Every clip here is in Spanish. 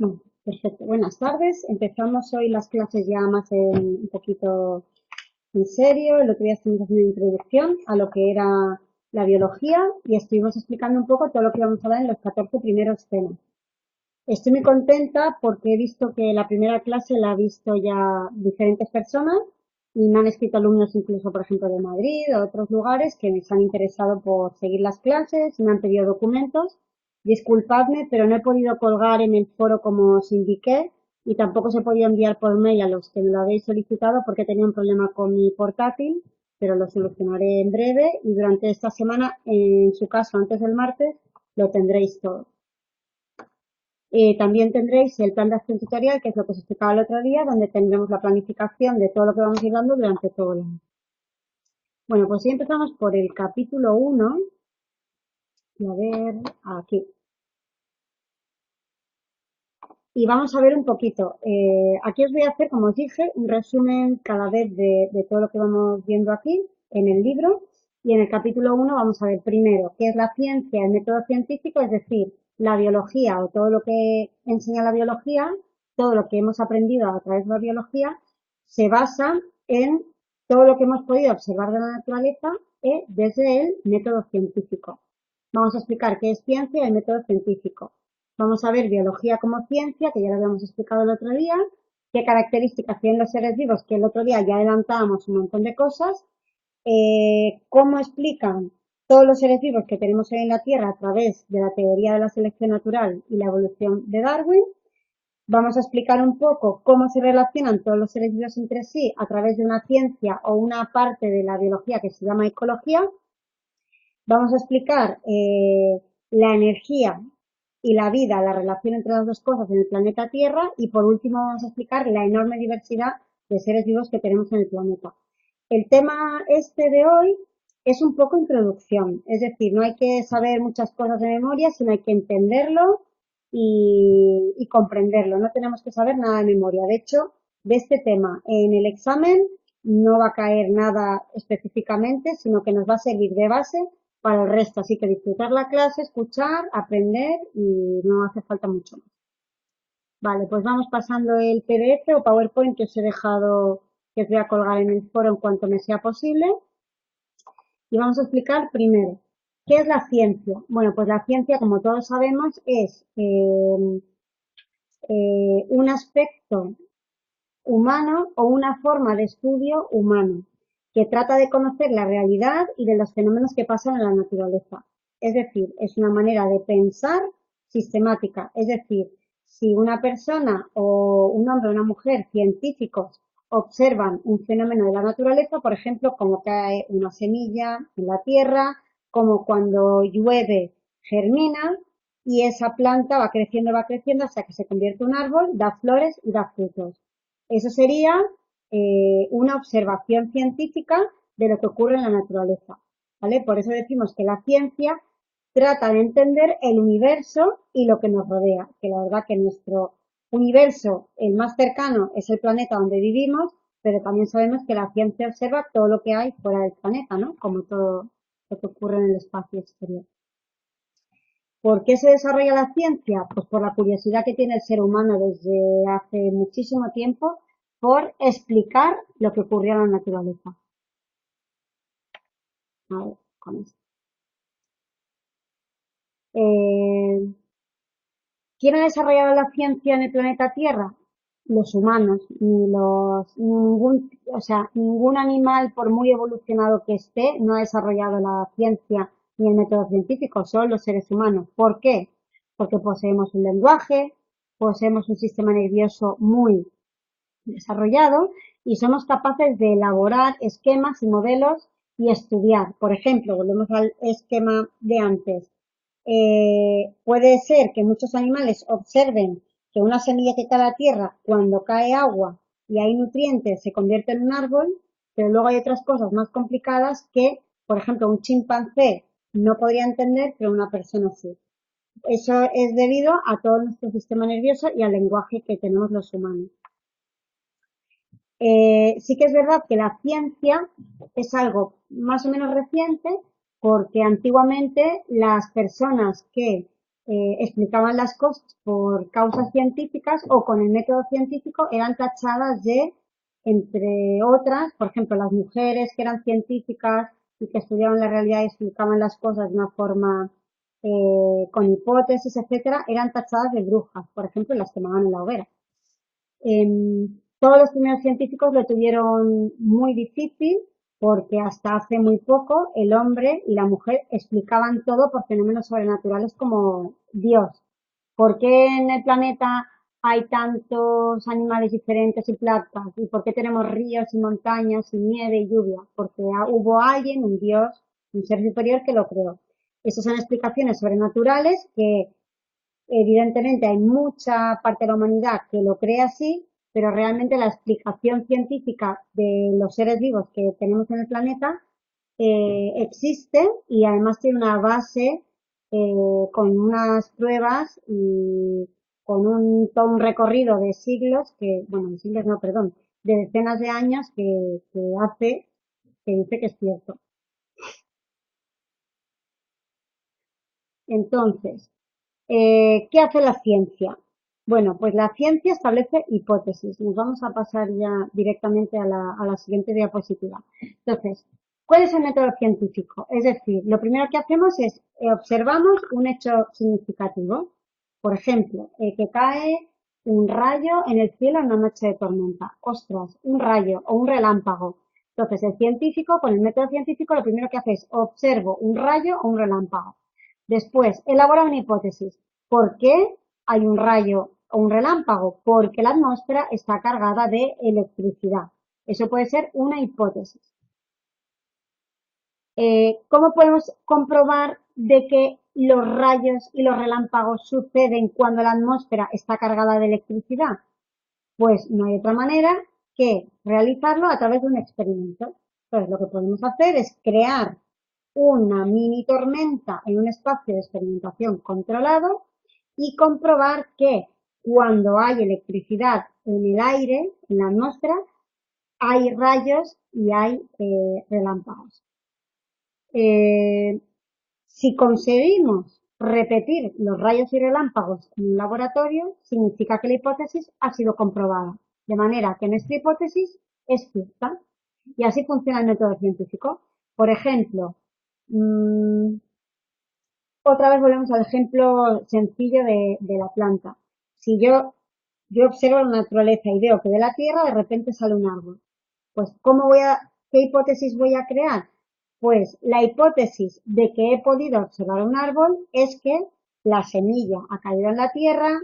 Bueno, perfecto. Buenas tardes. Empezamos hoy las clases ya más un poquito en serio. El otro día estuvimos haciendo una introducción a lo que era la biología y estuvimos explicando un poco todo lo que vamos a ver en los 14 primeros temas. Estoy muy contenta porque he visto que la primera clase la ha visto ya diferentes personas y me han escrito alumnos incluso, por ejemplo, de Madrid o de otros lugares que se han interesado por seguir las clases, me han pedido documentos. Disculpadme, pero no he podido colgar en el foro como os indiqué y tampoco se ha podido enviar por mail a los que me lo habéis solicitado porque tenía un problema con mi portátil, pero lo solucionaré en breve y durante esta semana, en su caso antes del martes, lo tendréis todo. También tendréis el plan de acción tutorial, que es lo que os explicaba el otro día, donde tendremos la planificación de todo lo que vamos a ir dando durante todo el año. Bueno, pues hoy empezamos por el capítulo 1. Y a ver, aquí. Y vamos a ver un poquito. Aquí os voy a hacer, como os dije, un resumen cada vez de todo lo que vamos viendo aquí en el libro. Y en el capítulo 1 vamos a ver primero qué es la ciencia, el método científico, es decir, la biología o todo lo que enseña la biología, todo lo que hemos aprendido a través de la biología, se basa en todo lo que hemos podido observar de la naturaleza desde el método científico. Vamos a explicar qué es ciencia y el método científico. Vamos a ver biología como ciencia, que ya lo habíamos explicado el otro día, qué características tienen los seres vivos, que el otro día ya adelantábamos un montón de cosas, cómo explican todos los seres vivos que tenemos hoy en la Tierra a través de la teoría de la selección natural y la evolución de Darwin. Vamos a explicar un poco cómo se relacionan todos los seres vivos entre sí a través de una ciencia o una parte de la biología que se llama ecología. Vamos a explicar la energía y la vida, la relación entre las dos cosas en el planeta Tierra y por último vamos a explicar la enorme diversidad de seres vivos que tenemos en el planeta. El tema este de hoy es un poco introducción, es decir, no hay que saber muchas cosas de memoria, sino hay que entenderlo y comprenderlo. No tenemos que saber nada de memoria. De hecho, de este tema en el examen no va a caer nada específicamente, sino que nos va a servir de base para el resto. Así que disfrutar la clase, escuchar, aprender y no hace falta mucho más. Vale, pues vamos pasando el PDF o PowerPoint que os he dejado, que os voy a colgar en el foro en cuanto me sea posible. Y vamos a explicar primero, ¿qué es la ciencia? Bueno, pues la ciencia, como todos sabemos, es un aspecto humano o una forma de estudio humano que trata de conocer la realidad y de los fenómenos que pasan en la naturaleza. Es decir, es una manera de pensar sistemática. Es decir, si una persona o un hombre o una mujer científicos observan un fenómeno de la naturaleza, por ejemplo, como cae una semilla en la tierra, como cuando llueve germina y esa planta va creciendo hasta que se convierte en un árbol, da flores y da frutos. Eso sería una observación científica de lo que ocurre en la naturaleza, ¿vale? Por eso decimos que la ciencia trata de entender el universo y lo que nos rodea, que la verdad que nuestro universo, el más cercano, es el planeta donde vivimos, pero también sabemos que la ciencia observa todo lo que hay fuera del planeta, ¿no? Como todo lo que ocurre en el espacio exterior. ¿Por qué se desarrolla la ciencia? Pues por la curiosidad que tiene el ser humano desde hace muchísimo tiempo por explicar lo que ocurrió en la naturaleza. A ver, con esto. ¿Quién ha desarrollado la ciencia en el planeta Tierra? Los humanos, ningún animal, por muy evolucionado que esté, no ha desarrollado la ciencia ni el método científico, son los seres humanos. ¿Por qué? Porque poseemos un lenguaje, poseemos un sistema nervioso muy desarrollado y somos capaces de elaborar esquemas y modelos y estudiar. Por ejemplo, volvemos al esquema de antes. Puede ser que muchos animales observen que una semilla que cae a la tierra, cuando cae agua y hay nutrientes, se convierte en un árbol, pero luego hay otras cosas más complicadas que, por ejemplo, un chimpancé no podría entender, pero una persona sí. Eso es debido a todo nuestro sistema nervioso y al lenguaje que tenemos los humanos. Sí que es verdad que la ciencia es algo más o menos reciente porque antiguamente las personas que explicaban las cosas por causas científicas o con el método científico eran tachadas de, entre otras, por ejemplo, las mujeres que eran científicas y que estudiaban la realidad y explicaban las cosas de una forma con hipótesis, etcétera, eran tachadas de brujas, por ejemplo, y las quemaban en la hoguera. Todos los primeros científicos lo tuvieron muy difícil porque hasta hace muy poco el hombre y la mujer explicaban todo por fenómenos sobrenaturales como Dios. ¿Por qué en el planeta hay tantos animales diferentes y plantas? ¿Y por qué tenemos ríos y montañas y nieve y lluvia? Porque hubo alguien, un Dios, un ser superior que lo creó. Esas son explicaciones sobrenaturales que evidentemente hay mucha parte de la humanidad que lo cree así, pero realmente la explicación científica de los seres vivos que tenemos en el planeta existe y además tiene una base con unas pruebas y con todo un recorrido de siglos que, bueno, de siglos no, perdón, de decenas de años que hace, que dice que es cierto. Entonces, ¿qué hace la ciencia? Bueno, pues la ciencia establece hipótesis. Nos vamos a pasar ya directamente a la siguiente diapositiva. Entonces, ¿cuál es el método científico? Es decir, lo primero que hacemos es observamos un hecho significativo. Por ejemplo, que cae un rayo en el cielo en una noche de tormenta. Ostras, un rayo o un relámpago. Entonces, el científico, con el método científico, lo primero que hace es observo un rayo o un relámpago. Después, elabora una hipótesis. ¿Por qué hay un rayo o un relámpago? Porque la atmósfera está cargada de electricidad. Eso puede ser una hipótesis. ¿Cómo podemos comprobar de que los rayos y los relámpagos suceden cuando la atmósfera está cargada de electricidad? Pues no hay otra manera que realizarlo a través de un experimento. Entonces, lo que podemos hacer es crear una mini tormenta en un espacio de experimentación controlado y comprobar que cuando hay electricidad en el aire, en la atmósfera, hay rayos y hay relámpagos. Si conseguimos repetir los rayos y relámpagos en un laboratorio, significa que la hipótesis ha sido comprobada. De manera que nuestra hipótesis es cierta. Y así funciona el método científico. Por ejemplo, otra vez volvemos al ejemplo sencillo de la planta. Si yo observo la naturaleza y veo que de la tierra de repente sale un árbol, pues ¿qué hipótesis voy a crear? Pues la hipótesis de que he podido observar un árbol es que la semilla ha caído en la tierra,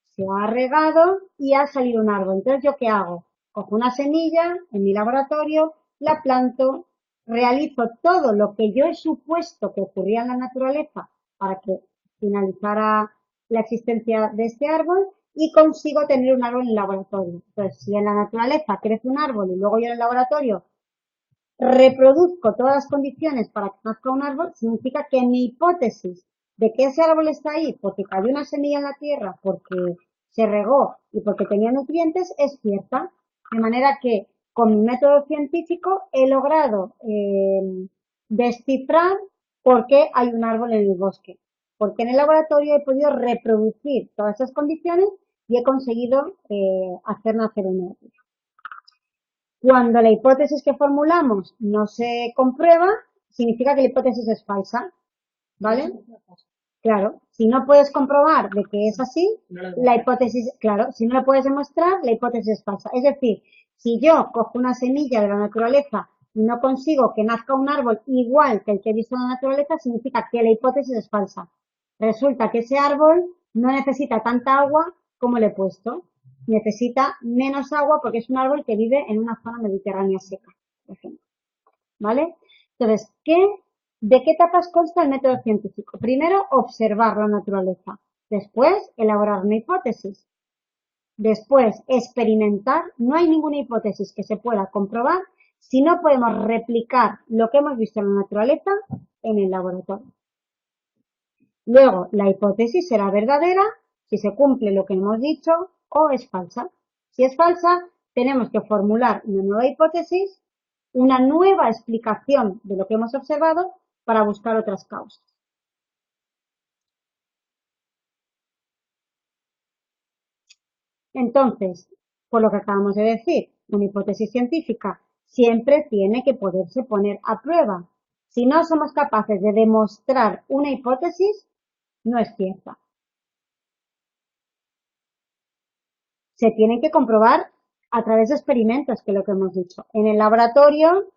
se ha regado y ha salido un árbol. Entonces, ¿yo qué hago? Cojo una semilla en mi laboratorio, la planto, realizo todo lo que yo he supuesto que ocurría en la naturaleza para que finalizara la existencia de este árbol y consigo tener un árbol en el laboratorio. Entonces, si en la naturaleza crece un árbol y luego yo en el laboratorio reproduzco todas las condiciones para que nazca un árbol, significa que mi hipótesis de que ese árbol está ahí porque cayó una semilla en la tierra, porque se regó y porque tenía nutrientes, es cierta. De manera que con mi método científico he logrado descifrar por qué hay un árbol en el bosque. Porque en el laboratorio he podido reproducir todas esas condiciones y he conseguido hacer nacer un árbol. Cuando la hipótesis que formulamos no se comprueba, significa que la hipótesis es falsa, ¿vale? Claro, si no puedes comprobar de que es así, la hipótesis, claro, si no lo puedes demostrar, la hipótesis es falsa. Es decir, si yo cojo una semilla de la naturaleza y no consigo que nazca un árbol igual que el que he visto en la naturaleza, significa que la hipótesis es falsa. Resulta que ese árbol no necesita tanta agua como le he puesto. Necesita menos agua porque es un árbol que vive en una zona mediterránea seca, por ejemplo. ¿Vale? Entonces, ¿de qué etapas consta el método científico? Primero, observar la naturaleza. Después, elaborar una hipótesis. Después, experimentar. No hay ninguna hipótesis que se pueda comprobar si no podemos replicar lo que hemos visto en la naturaleza en el laboratorio. Luego, la hipótesis será verdadera si se cumple lo que hemos dicho o es falsa. Si es falsa, tenemos que formular una nueva hipótesis, una nueva explicación de lo que hemos observado para buscar otras causas. Entonces, por lo que acabamos de decir, una hipótesis científica siempre tiene que poderse poner a prueba. Si no somos capaces de demostrar una hipótesis, no es cierta. Se tienen que comprobar a través de experimentos, que es lo que hemos dicho. En el laboratorio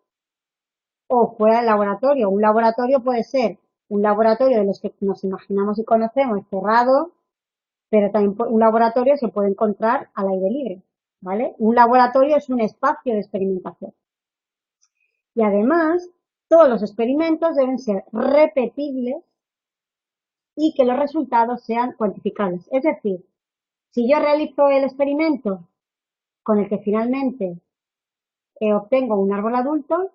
o fuera del laboratorio. Un laboratorio puede ser un laboratorio de los que nos imaginamos y conocemos, cerrado, pero también un laboratorio se puede encontrar al aire libre, ¿vale? Un laboratorio es un espacio de experimentación. Y además, todos los experimentos deben ser repetibles y que los resultados sean cuantificables. Es decir, si yo realizo el experimento con el que finalmente obtengo un árbol adulto,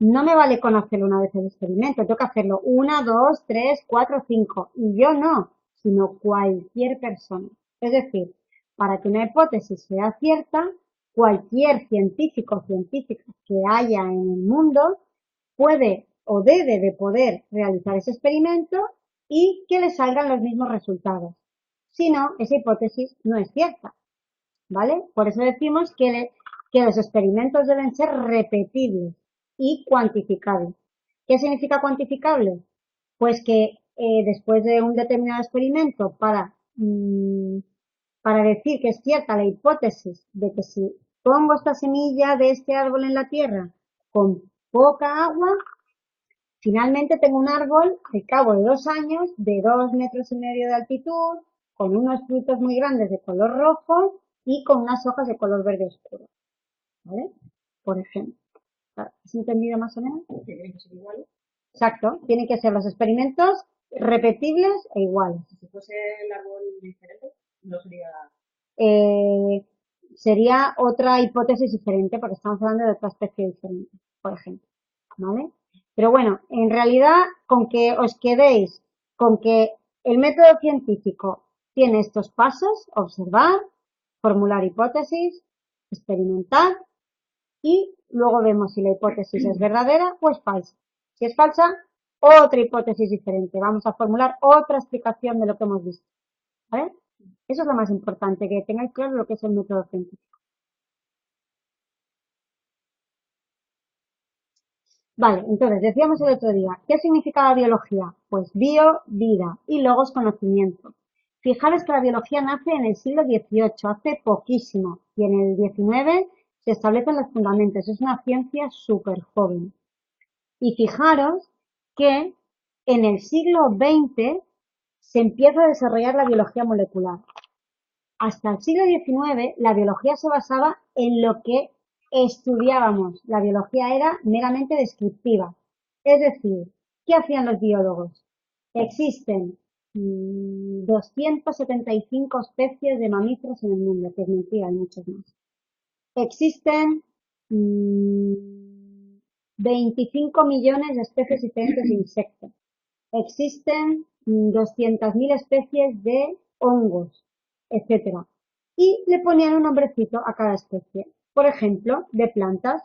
no me vale con hacerlo una vez el experimento, tengo que hacerlo una, dos, tres, cuatro, cinco. Y yo no, sino cualquier persona. Es decir, para que una hipótesis sea cierta, cualquier científico o científica que haya en el mundo puede o debe de poder realizar ese experimento y que le salgan los mismos resultados. Si no, esa hipótesis no es cierta, ¿vale? Por eso decimos que los experimentos deben ser repetibles y cuantificables. ¿Qué significa cuantificable? Pues que después de un determinado experimento para decir que es cierta la hipótesis de que si pongo esta semilla de este árbol en la tierra con poca agua, finalmente tengo un árbol al cabo de 2 años de 2,5 metros de altitud, con unos frutos muy grandes de color rojo y con unas hojas de color verde oscuro, ¿vale? Por ejemplo. ¿Has entendido más o menos? Tienen que ser iguales. Exacto, tienen que ser los experimentos repetibles e iguales. Si fuese el árbol diferente, no sería... sería otra hipótesis diferente porque estamos hablando de otra especie diferente, por ejemplo, ¿vale? Pero bueno, en realidad, con que os quedéis con que el método científico tiene estos pasos: observar, formular hipótesis, experimentar y luego vemos si la hipótesis es verdadera o es falsa. Si es falsa, otra hipótesis diferente. Vamos a formular otra explicación de lo que hemos visto, ¿vale? Eso es lo más importante, que tengáis claro lo que es el método científico. Vale, entonces decíamos el otro día, ¿qué significa la biología? Pues bio, vida, y logos, conocimiento. Fijaros que la biología nace en el siglo XVIII, hace poquísimo, y en el XIX se establecen los fundamentos. Es una ciencia súper joven. Y fijaros que en el siglo XX se empieza a desarrollar la biología molecular. Hasta el siglo XIX la biología se basaba en lo que estudiábamos. La biología era meramente descriptiva. Es decir, ¿qué hacían los biólogos? Existen 275 especies de mamíferos en el mundo, que es mentira, hay muchos más. Existen 25 millones de especies diferentes de insectos. Existen 200.000 especies de hongos, etcétera. Y le ponían un nombrecito a cada especie. Por ejemplo, de plantas,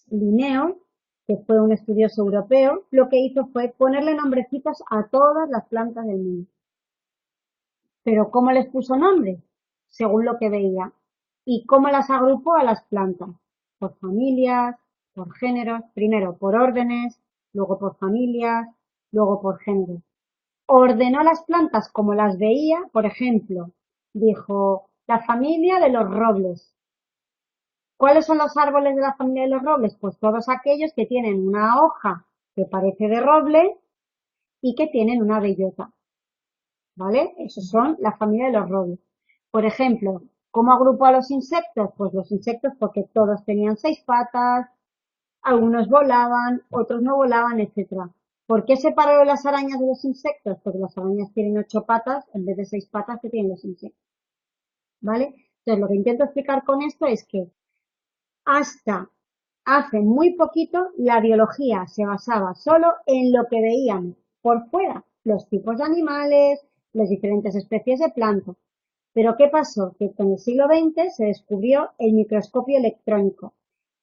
Linneo, que fue un estudioso europeo, lo que hizo fue ponerle nombrecitos a todas las plantas del mundo. Pero ¿cómo les puso nombre? Según lo que veía. ¿Y cómo las agrupó a las plantas? Por familias, por géneros, primero por órdenes, luego por familias, luego por géneros. Ordenó las plantas como las veía, por ejemplo, dijo la familia de los robles. ¿Cuáles son los árboles de la familia de los robles? Pues todos aquellos que tienen una hoja que parece de roble y que tienen una bellota, ¿vale? Esos son la familia de los robles. Por ejemplo, ¿cómo agrupó a los insectos? Pues los insectos porque todos tenían 6 patas, algunos volaban, otros no volaban, etcétera. ¿Por qué separó las arañas de los insectos? Porque las arañas tienen 8 patas en vez de 6 patas que tienen los insectos, ¿vale? Entonces, lo que intento explicar con esto es que hasta hace muy poquito la biología se basaba solo en lo que veíamos por fuera, los tipos de animales, las diferentes especies de plantas. Pero ¿qué pasó? Que en el siglo XX se descubrió el microscopio electrónico,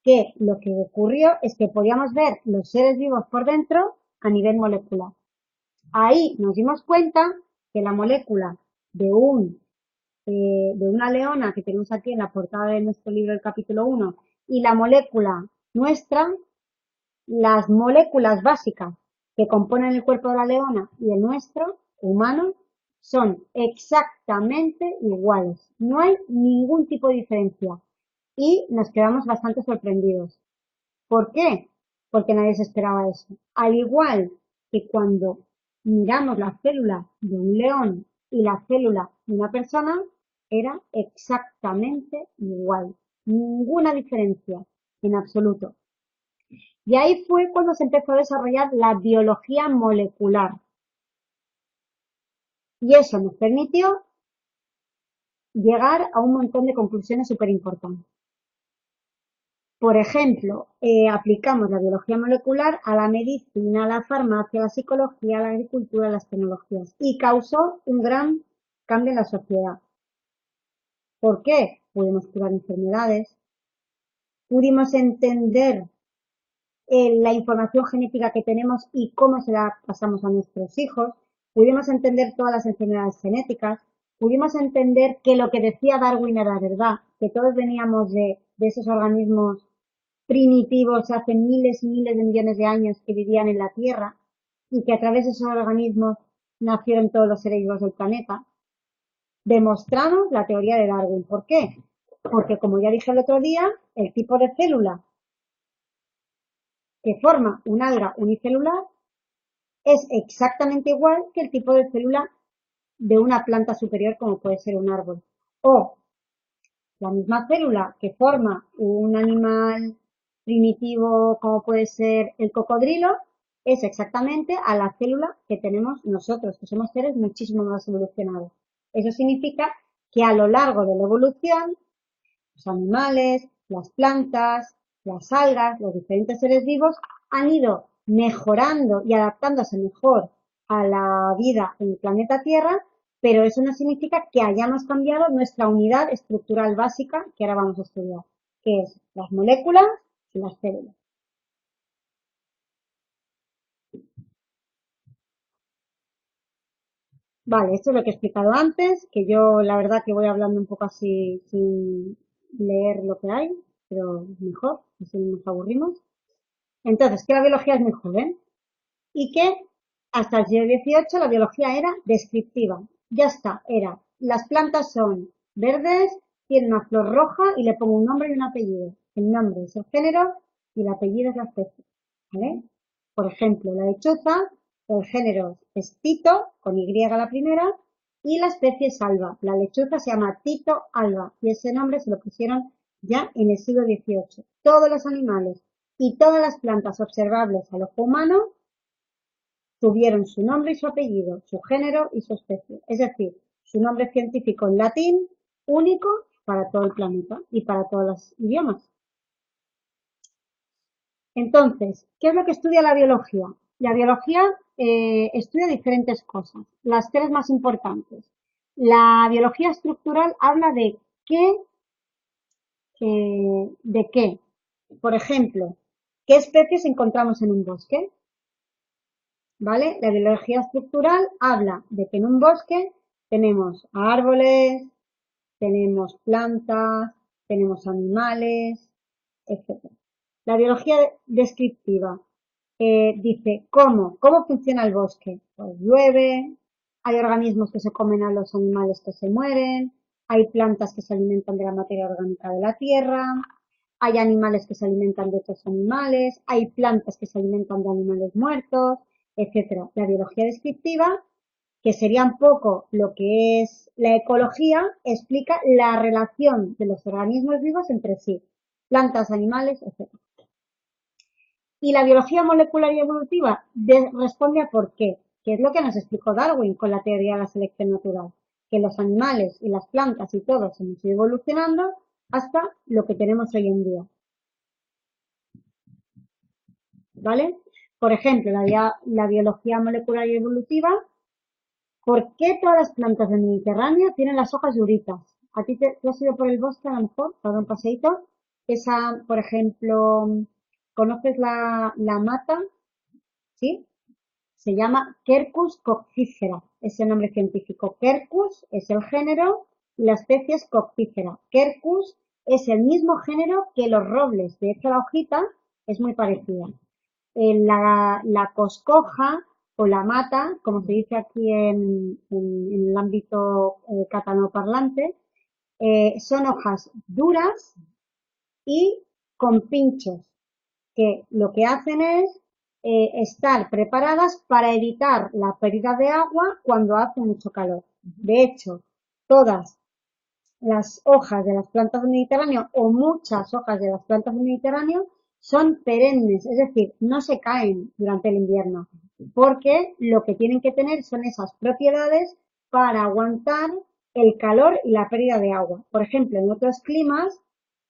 que lo que ocurrió es que podíamos ver los seres vivos por dentro a nivel molecular. Ahí nos dimos cuenta que la molécula de un de una leona que tenemos aquí en la portada de nuestro libro, el capítulo 1, y la molécula nuestra, las moléculas básicas que componen el cuerpo de la leona y el nuestro, humano, son exactamente iguales. No hay ningún tipo de diferencia. Y nos quedamos bastante sorprendidos. ¿Por qué? Porque nadie se esperaba eso. Al igual que cuando miramos la célula de un león y la célula de una persona, era exactamente igual. Ninguna diferencia en absoluto. Y ahí fue cuando se empezó a desarrollar la biología molecular. Y eso nos permitió llegar a un montón de conclusiones súper importantes. Por ejemplo, aplicamos la biología molecular a la medicina, a la farmacia, a la psicología, a la agricultura, a las tecnologías y causó un gran cambio en la sociedad. ¿Por qué? Pudimos curar enfermedades, pudimos entender la información genética que tenemos y cómo se la pasamos a nuestros hijos, pudimos entender todas las enfermedades genéticas, pudimos entender que lo que decía Darwin era verdad, que todos veníamos de esos organismos primitivos hace miles y miles de millones de años que vivían en la Tierra y que a través de esos organismos nacieron todos los seres vivos del planeta. Demostramos la teoría de Darwin. ¿Por qué? Porque, como ya dije el otro día, el tipo de célula que forma un alga unicelular es exactamente igual que el tipo de célula de una planta superior como puede ser un árbol. O la misma célula que forma un animal primitivo como puede ser el cocodrilo es exactamente a la célula que tenemos nosotros, que somos seres muchísimo más evolucionados. Eso significa que a lo largo de la evolución, los animales, las plantas, las algas, los diferentes seres vivos han ido mejorando y adaptándose mejor a la vida en el planeta Tierra, pero eso no significa que hayamos cambiado nuestra unidad estructural básica que ahora vamos a estudiar, que es las moléculas y las células. Vale, esto es lo que he explicado antes, que yo la verdad que voy hablando un poco así sin leer lo que hay, pero mejor, así no nos aburrimos. Entonces, que la biología es muy joven y que hasta el siglo XVIII la biología era descriptiva. Ya está, era, las plantas son verdes, tienen una flor roja y le pongo un nombre y un apellido. El nombre es el género y el apellido es la especie. ¿Vale? Por ejemplo, la lechuza, el género es Tito, con Y la primera, y la especie es alba. La lechuza se llama Tito alba y ese nombre se lo pusieron ya en el siglo XVIII. Todos los animales y todas las plantas observables al ojo humano tuvieron su nombre y su apellido, su género y su especie. Es decir, su nombre científico en latín único para todo el planeta y para todos los idiomas. Entonces, ¿qué es lo que estudia la biología? La biología estudia diferentes cosas, las tres más importantes. La biología estructural habla de qué. Por ejemplo, ¿qué especies encontramos en un bosque? ¿Vale? La biología estructural habla de que en un bosque tenemos árboles, tenemos plantas, tenemos animales, etcétera. La biología descriptiva dice cómo funciona el bosque. Pues llueve, hay organismos que se comen a los animales que se mueren, hay plantas que se alimentan de la materia orgánica de la tierra, hay animales que se alimentan de otros animales, hay plantas que se alimentan de animales muertos, etcétera. La biología descriptiva, que sería un poco lo que es la ecología, explica la relación de los organismos vivos entre sí, plantas, animales, etcétera. Y la biología molecular y evolutiva responde a por qué, que es lo que nos explicó Darwin con la teoría de la selección natural, que los animales y las plantas y todos hemos ido evolucionando hasta lo que tenemos hoy en día. ¿Vale? Por ejemplo, la biología molecular y evolutiva, ¿por qué todas las plantas del Mediterráneo tienen las hojas duritas? ¿A ti te has ido por el bosque a lo mejor, para dar un paseíto? Esa, por ejemplo, ¿conoces la mata? ¿Sí? Se llama Quercus coccífera, es el nombre científico. Quercus es el género y la especie es coctífera. Quercus es el mismo género que los robles, de hecho la hojita es muy parecida. La coscoja o la mata, como se dice aquí en el ámbito catalanoparlante, son hojas duras y con pinchos, que lo que hacen es estar preparadas para evitar la pérdida de agua cuando hace mucho calor. De hecho, todas las hojas de las plantas del Mediterráneo o muchas hojas de las plantas del Mediterráneo son perennes, es decir, no se caen durante el invierno, porque lo que tienen que tener son esas propiedades para aguantar el calor y la pérdida de agua. Por ejemplo, en otros climas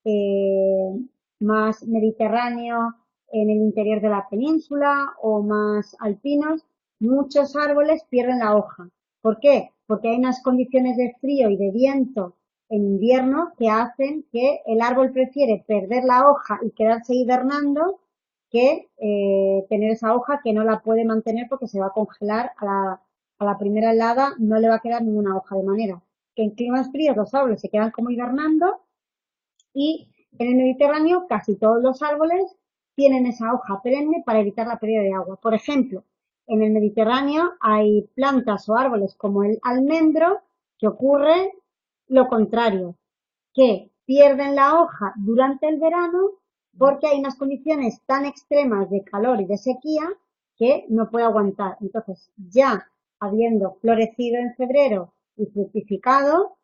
eh, más mediterráneo, en el interior de la península o más alpinos, muchos árboles pierden la hoja. ¿Por qué? Porque hay unas condiciones de frío y de viento en invierno que hacen que el árbol prefiere perder la hoja y quedarse hibernando que tener esa hoja que no la puede mantener porque se va a congelar a la primera helada, no le va a quedar ninguna hoja, de manera que en climas fríos los árboles se quedan como hibernando y en el Mediterráneo casi todos los árboles tienen esa hoja perenne para evitar la pérdida de agua. Por ejemplo, en el Mediterráneo hay plantas o árboles como el almendro que ocurre lo contrario, que pierden la hoja durante el verano porque hay unas condiciones tan extremas de calor y de sequía que no puede aguantar. Entonces, ya habiendo florecido en febrero y fructificado,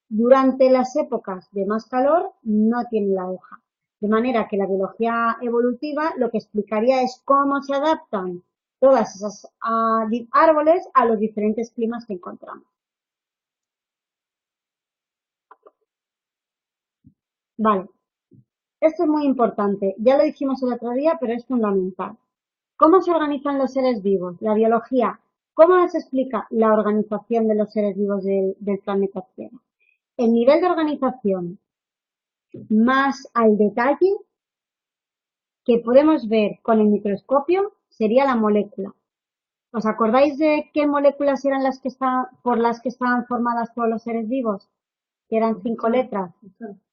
durante las épocas de más calor no tiene la hoja. De manera que la biología evolutiva lo que explicaría es cómo se adaptan todas esas árboles a los diferentes climas que encontramos. Vale, esto es muy importante. Ya lo dijimos el otro día, pero es fundamental. ¿Cómo se organizan los seres vivos? La biología. ¿Cómo nos explica la organización de los seres vivos del planeta Tierra? El nivel de organización más al detalle que podemos ver con el microscopio sería la molécula. ¿Os acordáis de qué moléculas eran por las que estaban formadas todos los seres vivos? Que eran 5 letras.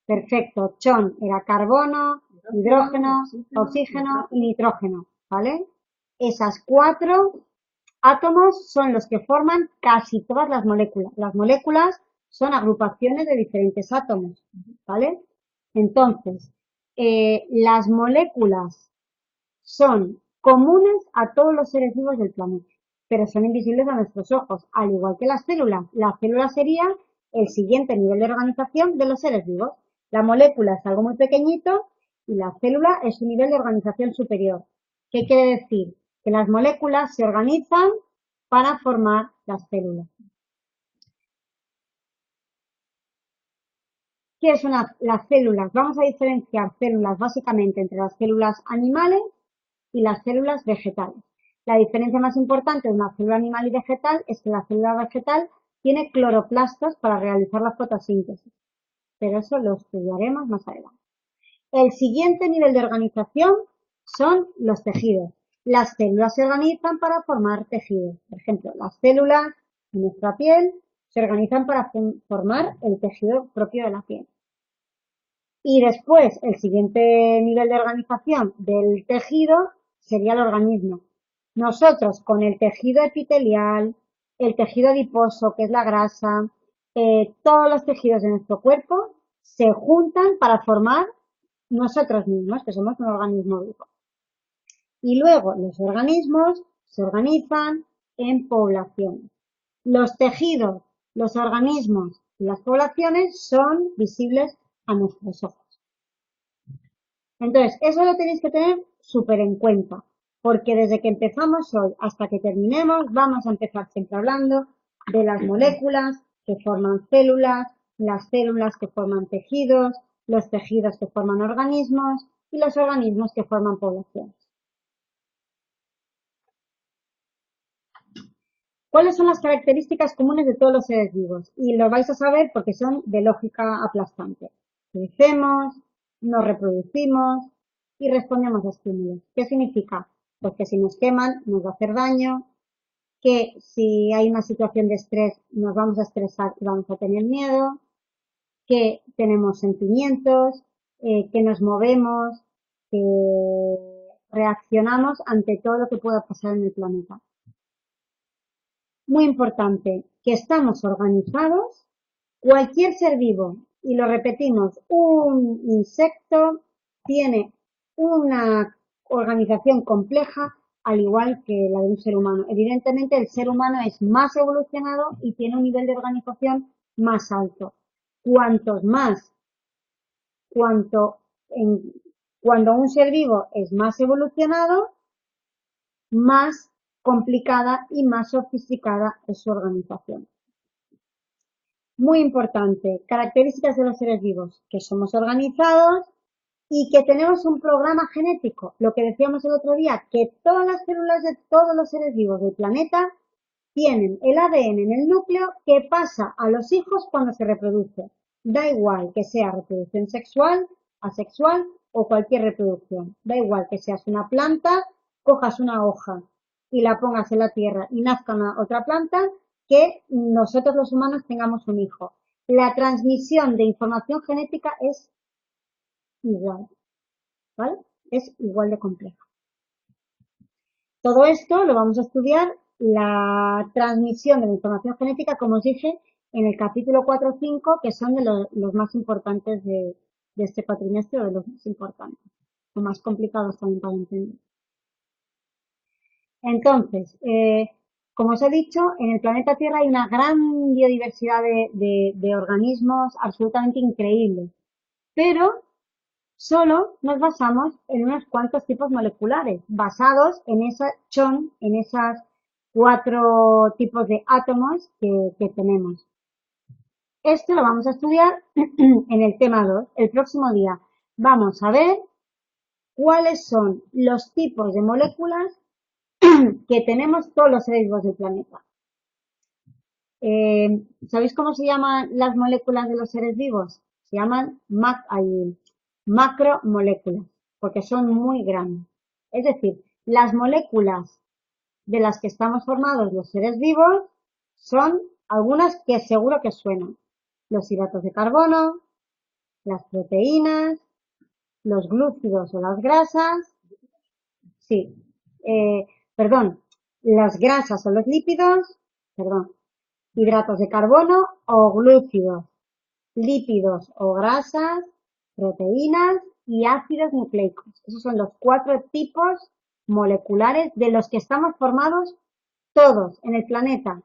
Perfecto. Chon era carbono, hidrógeno, oxígeno y nitrógeno. ¿Vale? Esas 4 átomos son los que forman casi todas las moléculas. Las moléculas son agrupaciones de diferentes átomos. ¿Vale? Entonces, las moléculas son comunes a todos los seres vivos del planeta, pero son invisibles a nuestros ojos, al igual que las células. La célula sería el siguiente nivel de organización de los seres vivos. La molécula es algo muy pequeñito y la célula es un nivel de organización superior. ¿Qué quiere decir? Que las moléculas se organizan para formar las células. ¿Qué son las células? Vamos a diferenciar células básicamente entre las células animales y las células vegetales. La diferencia más importante de una célula animal y vegetal es que la célula vegetal tiene cloroplastos para realizar la fotosíntesis, pero eso lo estudiaremos más adelante. El siguiente nivel de organización son los tejidos. Las células se organizan para formar tejidos. Por ejemplo, las células de nuestra piel se organizan para formar el tejido propio de la piel. Y después, el siguiente nivel de organización del tejido sería el organismo. Nosotros con el tejido epitelial, el tejido adiposo, que es la grasa, todos los tejidos de nuestro cuerpo se juntan para formar nosotros mismos, que somos un organismo vivo. Y luego los organismos se organizan en poblaciones. Los tejidos, los organismos y las poblaciones son visibles a nuestros ojos. Entonces, eso lo tenéis que tener súper en cuenta, porque desde que empezamos hoy hasta que terminemos, vamos a empezar siempre hablando de las moléculas que forman células, las células que forman tejidos, los tejidos que forman organismos y los organismos que forman poblaciones. ¿Cuáles son las características comunes de todos los seres vivos? Y lo vais a saber porque son de lógica aplastante. Crecemos, nos reproducimos y respondemos a estímulos. ¿Qué significa? Pues que si nos queman nos va a hacer daño, que si hay una situación de estrés nos vamos a estresar y vamos a tener miedo, que tenemos sentimientos, que nos movemos, que reaccionamos ante todo lo que pueda pasar en el planeta. Muy importante, que estamos organizados, cualquier ser vivo, y lo repetimos, un insecto tiene una organización compleja al igual que la de un ser humano. Evidentemente el ser humano es más evolucionado y tiene un nivel de organización más alto. Cuantos más, cuanto en, cuando un ser vivo es más evolucionado, más complicada y más sofisticada es su organización. Muy importante, características de los seres vivos, que somos organizados y que tenemos un programa genético. Lo que decíamos el otro día, que todas las células de todos los seres vivos del planeta tienen el ADN en el núcleo que pasa a los hijos cuando se reproduce. Da igual que sea reproducción sexual, asexual o cualquier reproducción. Da igual que seas una planta, cojas una hoja y la pongas en la tierra y nazca otra planta, que nosotros los humanos tengamos un hijo. La transmisión de información genética es igual, ¿vale? Es igual de compleja. Todo esto lo vamos a estudiar, la transmisión de la información genética, como os dije, en el capítulo 4 o 5, que son de los más importantes de este cuatrimestre, o de los más importantes, o más complicados también para entender. Entonces, como os he dicho, en el planeta Tierra hay una gran biodiversidad de organismos absolutamente increíbles, pero solo nos basamos en unos cuantos tipos moleculares, basados en en esas 4 tipos de átomos que tenemos. Esto lo vamos a estudiar en el tema 2. El próximo día vamos a ver cuáles son los tipos de moléculas que tenemos todos los seres vivos del planeta. ¿Sabéis cómo se llaman las moléculas de los seres vivos? Se llaman macromoléculas, porque son muy grandes. Es decir, las moléculas de las que estamos formados los seres vivos son algunas que seguro que suenan. Los hidratos de carbono, las proteínas, los glúcidos o las grasas, sí, perdón, las grasas o los lípidos, perdón, hidratos de carbono o glúcidos, lípidos o grasas, proteínas y ácidos nucleicos. Esos son los 4 tipos moleculares de los que estamos formados todos en el planeta.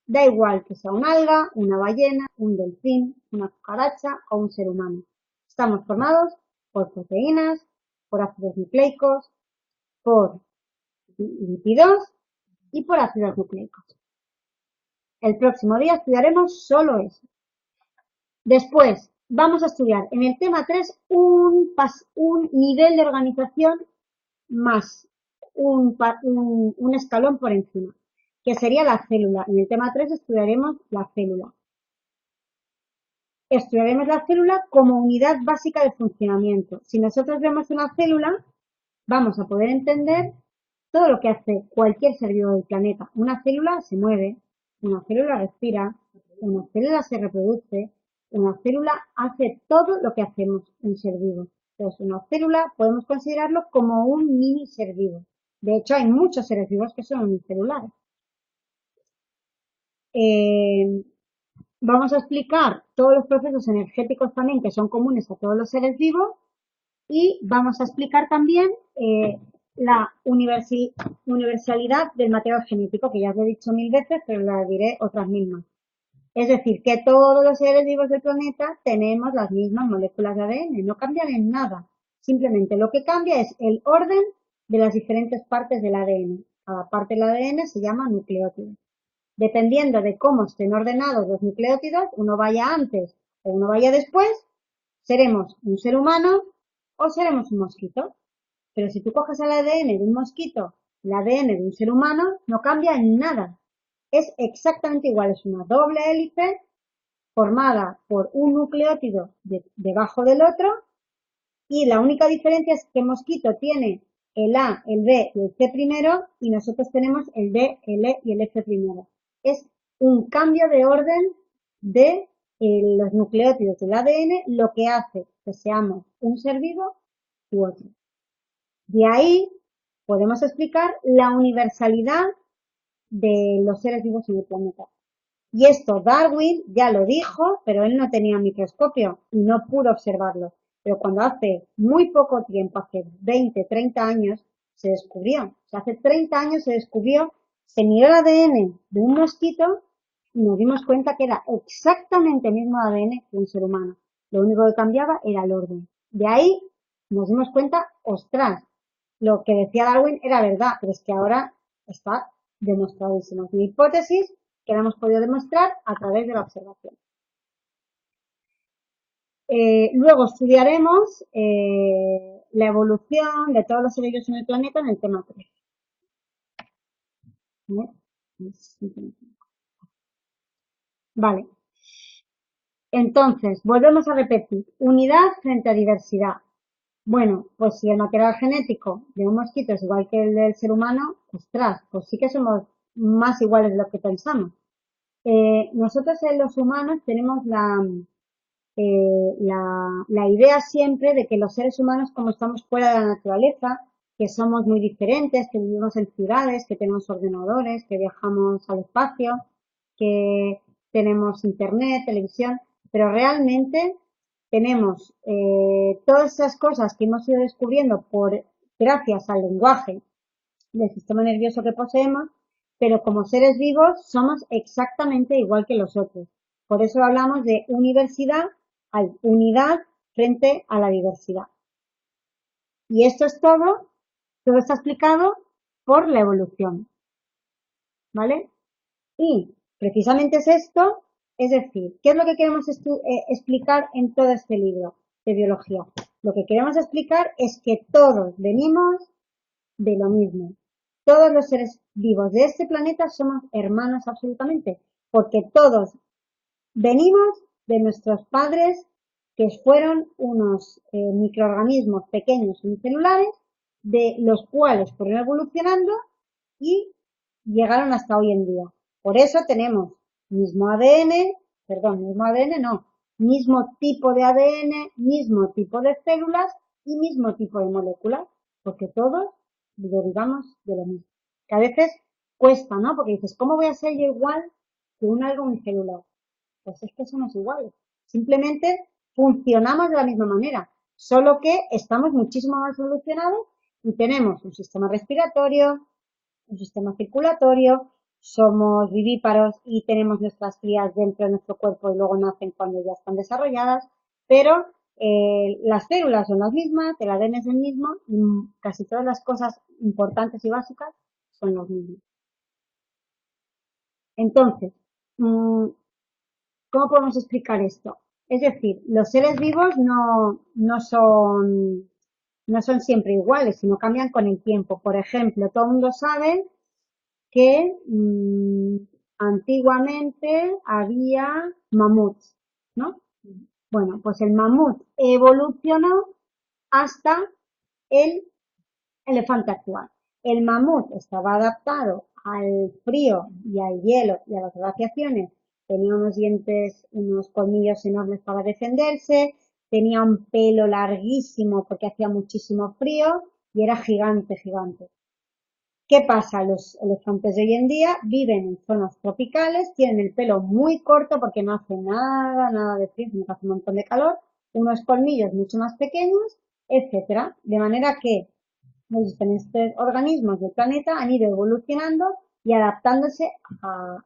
Da igual que sea un alga, una ballena, un delfín, una cucaracha o un ser humano. Estamos formados por proteínas, por ácidos nucleicos, por lípidos y por ácidos nucleicos. El próximo día estudiaremos solo eso. Después vamos a estudiar en el tema 3 un nivel de organización más, un escalón por encima, que sería la célula. En el tema 3 estudiaremos la célula. Estudiaremos la célula como unidad básica de funcionamiento. Si nosotros vemos una célula, vamos a poder entender todo lo que hace cualquier ser vivo del planeta. Una célula se mueve, una célula respira, una célula se reproduce, una célula hace todo lo que hacemos un ser vivo. Entonces, una célula podemos considerarlo como un mini ser vivo. De hecho, hay muchos seres vivos que son unicelulares. Vamos a explicar todos los procesos energéticos también que son comunes a todos los seres vivos y vamos a explicar también la universalidad del material genético, que ya os lo he dicho 1000 veces, pero la diré otras 1000 más. Es decir, que todos los seres vivos del planeta tenemos las mismas moléculas de ADN, no cambian en nada. Simplemente lo que cambia es el orden de las diferentes partes del ADN. Cada parte del ADN se llama nucleótido. Dependiendo de cómo estén ordenados los nucleótidos, uno vaya antes o uno vaya después, seremos un ser humano o seremos un mosquito. Pero si tú coges el ADN de un mosquito, el ADN de un ser humano, no cambia en nada. Es exactamente igual, es una doble hélice formada por un nucleótido debajo del otro y la única diferencia es que el mosquito tiene el A, el B y el C primero y nosotros tenemos el D, el E y el F primero. Es un cambio de orden de los nucleótidos del ADN lo que hace que seamos un ser vivo u otro. De ahí podemos explicar la universalidad de los seres vivos en el planeta. Y esto Darwin ya lo dijo, pero él no tenía microscopio y no pudo observarlo. Pero cuando hace muy poco tiempo, hace 20, 30 años, se descubrió. O sea, hace 30 años se descubrió, se miró el ADN de un mosquito y nos dimos cuenta que era exactamente el mismo ADN que un ser humano. Lo único que cambiaba era el orden. De ahí nos dimos cuenta, ostras, lo que decía Darwin era verdad, pero es que ahora está demostradísimo. Es una hipótesis que la hemos podido demostrar a través de la observación. Luego estudiaremos la evolución de todos los seres vivos en el planeta en el tema 3. Vale. Entonces, volvemos a repetir. Unidad frente a diversidad. Bueno, pues si el material genético de un mosquito es igual que el del ser humano, ostras, pues sí que somos más iguales de lo que pensamos. Nosotros los humanos tenemos la idea siempre de que los seres humanos, como estamos fuera de la naturaleza, que somos muy diferentes, que vivimos en ciudades, que tenemos ordenadores, que viajamos al espacio, que tenemos internet, televisión, pero realmente tenemos todas esas cosas que hemos ido descubriendo gracias al lenguaje del sistema nervioso que poseemos, pero como seres vivos somos exactamente igual que los otros. Por eso hablamos de unidad frente a la diversidad. Y esto es todo está explicado por la evolución. ¿Vale? Y precisamente es esto, es decir, ¿qué es lo que queremos explicar en todo este libro de biología? Lo que queremos explicar es que todos venimos de lo mismo. Todos los seres vivos de este planeta somos hermanos absolutamente, porque todos venimos de nuestros padres, que fueron unos microorganismos pequeños unicelulares, de los cuales fueron evolucionando y llegaron hasta hoy en día. Por eso tenemos mismo ADN, mismo ADN no, mismo tipo de ADN, mismo tipo de células y mismo tipo de moléculas, porque todos derivamos de lo mismo. Que a veces cuesta, ¿no? Porque dices, ¿cómo voy a ser yo igual que un algo unicelular? Pues es que somos iguales. Simplemente funcionamos de la misma manera, solo que estamos muchísimo más evolucionados y tenemos un sistema respiratorio, un sistema circulatorio, somos vivíparos y tenemos nuestras crías dentro de nuestro cuerpo y luego nacen cuando ya están desarrolladas, pero las células son las mismas, el ADN es el mismo y casi todas las cosas importantes y básicas son las mismas. Entonces, ¿cómo podemos explicar esto? Es decir, los seres vivos no son siempre iguales, sino cambian con el tiempo. Por ejemplo, todo el mundo sabe que antiguamente había mamuts, ¿no? Bueno, pues el mamut evolucionó hasta el elefante actual. El mamut estaba adaptado al frío y al hielo y a las glaciaciones. Tenía unos dientes, unos colmillos enormes para defenderse, tenía un pelo larguísimo porque hacía muchísimo frío y era gigante, gigante. ¿Qué pasa? Los elefantes de hoy en día viven en zonas tropicales, tienen el pelo muy corto porque no hace nada de frío, sino que hace un montón de calor, unos colmillos mucho más pequeños, etcétera. De manera que los diferentes organismos del planeta han ido evolucionando y adaptándose al,